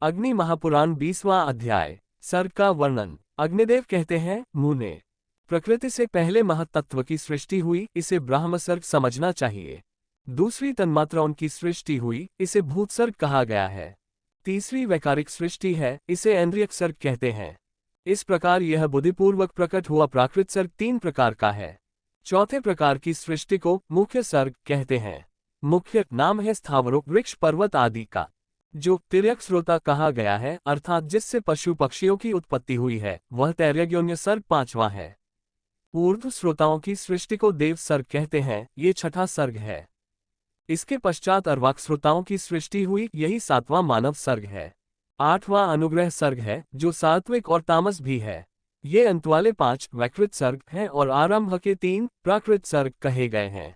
अग्नि महापुराण 20वां अध्याय। सर्ग का वर्णन। अग्निदेव कहते हैं, मुने, प्रकृति से पहले महत्तत्व की सृष्टि हुई, इसे ब्रह्म सर्ग समझना चाहिए। दूसरी तन्मात्राओं की सृष्टि हुई, इसे भूत सर्ग कहा गया है। तीसरी वैकारिक सृष्टि है, इसे ऐन्द्रियक सर्ग कहते हैं। इस प्रकार यह बुद्धिपूर्वक प्रकट हुआ प्राकृत सर्ग 3 प्रकार का है। चौथे प्रकार की सृष्टि को मुख्य सर्ग कहते हैं। मुख्य नाम है स्थावरों, वृक्ष, पर्वत आदि का। जो तिर्यक श्रोता कहा गया है, अर्थात जिससे पशु पक्षियों की उत्पत्ति हुई है, वह तैर्यग्योन्य सर्ग 5वां है। ऊर्ध्व श्रोताओं की सृष्टि को देव सर्ग कहते हैं, ये 6ठा सर्ग है। इसके पश्चात अर्वाक श्रोताओं की सृष्टि हुई, यही 7वां मानव सर्ग है। 8वां अनुग्रह सर्ग है, जो सात्विक और तामस भी है। ये अंत वाले 5 वैकृत सर्ग हैं और आरंभ के 3 प्राकृत सर्ग कहे गए हैं।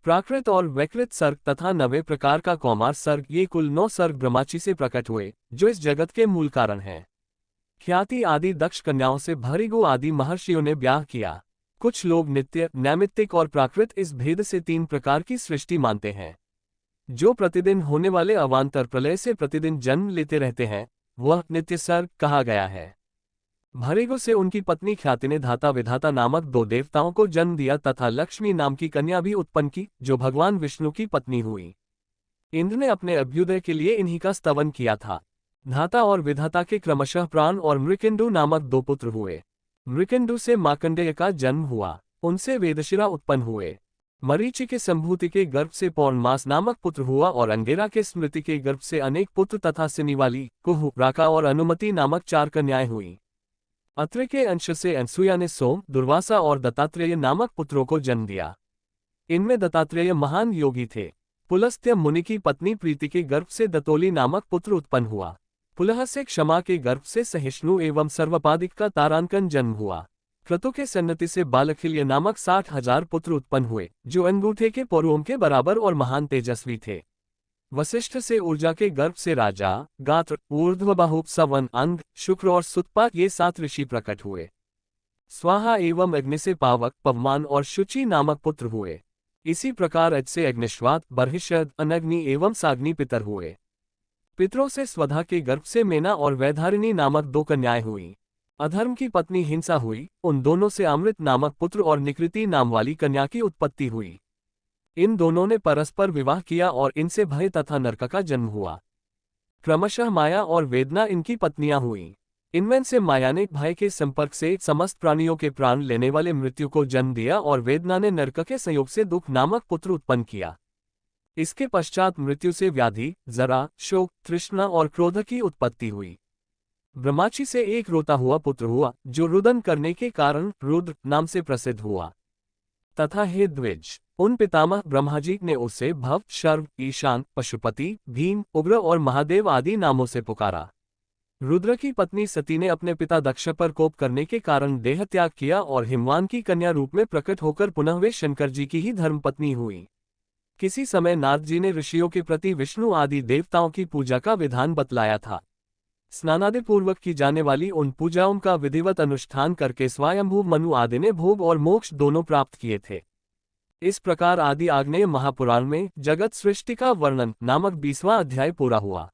प्राकृत और वैकृत सर्ग तथा 9वें प्रकार का कौमार सर्ग, ये कुल 9 सर्ग ब्रह्माची से प्रकट हुए, जो इस जगत के मूल कारण हैं। ख्याति आदि दक्ष कन्याओं से भृगु आदि महर्षियों ने ब्याह किया। कुछ लोग नित्य, नैमित्तिक और प्राकृत इस भेद से 3 प्रकार की सृष्टि मानते हैं। जो प्रतिदिन होने वाले अवान्तर प्रलय से प्रतिदिन जन्म लेते रहते हैं, वह नित्य सर्ग कहा गया है। भृगु से उनकी पत्नी ख्याति ने धाता विधाता नामक 2 देवताओं को जन्म दिया तथा लक्ष्मी नाम की कन्या भी उत्पन्न की, जो भगवान विष्णु की पत्नी हुई। इंद्र ने अपने अभ्युदय के लिए इन्हीं का स्तवन किया था। धाता और विधाता के क्रमशः प्राण और मृकिंडु नामक 2 पुत्र हुए। मृकिंडु से मार्कंडेय का जन्म हुआ, उनसे वेदशिरा उत्पन्न हुए। मरीचि के संभूति के गर्भ से पौर्णमास नामक पुत्र हुआ और अंगेरा के स्मृति के गर्भ से अनेक पुत्र तथा सिनिवाली, कुहु, राका और अनुमति नामक 4 कन्याएं हुई। अत्रि के अंश से अनसुया ने सोम, दुर्वासा और दत्तात्रेय नामक पुत्रों को जन्म दिया। इनमें दत्तात्रेय महान योगी थे। पुलस्त्य मुनि की पत्नी प्रीति के गर्भ से दतोली नामक पुत्र उत्पन्न हुआ। पुलह से क्षमा के गर्भ से सहिष्णु एवं सर्वपादिक का तारांकन जन्म हुआ। क्रतु के सन्नति से बालखिल्य नामक 60,000 पुत्र उत्पन्न हुए, जो अंगूठे के पौरुओं के बराबर और महान तेजस्वी थे। वशिष्ठ से ऊर्जा के गर्भ से राजा, गात्र, ऊर्ध्वबाहु, सवन, अंग, शुक्र और सुतपा, ये 7 ऋषि प्रकट हुए। स्वाहा एवं अग्नि से पावक, पवमान और शुचि नामक पुत्र हुए। इसी प्रकार अज से अग्निश्वात, बर्हिषद, अनग्नि एवं साग्नि पितर हुए। पितरों से स्वधा के गर्भ से मेना और वैधारिणी नामक 2 कन्याएं हुई। अधर्म की पत्नी हिंसा हुई, उन दोनों से अमृत नामक पुत्र और निकृति नाम वाली कन्या की उत्पत्ति हुई। इन दोनों ने परस्पर विवाह किया और इनसे भय तथा नरक का जन्म हुआ। क्रमशः माया और वेदना इनकी पत्नियां हुईं। इनमें से माया ने भय के संपर्क से समस्त प्राणियों के प्राण लेने वाले मृत्यु को जन्म दिया और वेदना ने नरक के संयोग से दुख नामक पुत्र उत्पन्न किया। इसके पश्चात मृत्यु से व्याधि, जरा, शोक, तृष्णा और क्रोध की उत्पत्ति हुई। ब्रह्माची से एक रोता हुआ पुत्र हुआ, जो रुदन करने के कारण रुद्र नाम से प्रसिद्ध हुआ। तथा हे द्विज, उन पितामह ब्रह्माजी ने उसे भव, शर्व, ईशान, पशुपति, भीम, उग्र और महादेव आदि नामों से पुकारा। रुद्र की पत्नी सती ने अपने पिता दक्ष पर कोप करने के कारण देह त्याग किया और हिमवान की कन्या रूप में प्रकट होकर पुनः वे शंकर जी की ही धर्मपत्नी हुई। किसी समय नारद जी ने ऋषियों के प्रति विष्णु आदि देवताओं की पूजा का विधान बतलाया था। स्नानादि पूर्वक की जाने वाली उन पूजाओं का विधिवत अनुष्ठान करके स्वयंभू मनु आदि ने भोग और मोक्ष दोनों प्राप्त किए थे। इस प्रकार आदि आग्नेय महापुराण में जगत सृष्टि का वर्णन नामक 20वां अध्याय पूरा हुआ।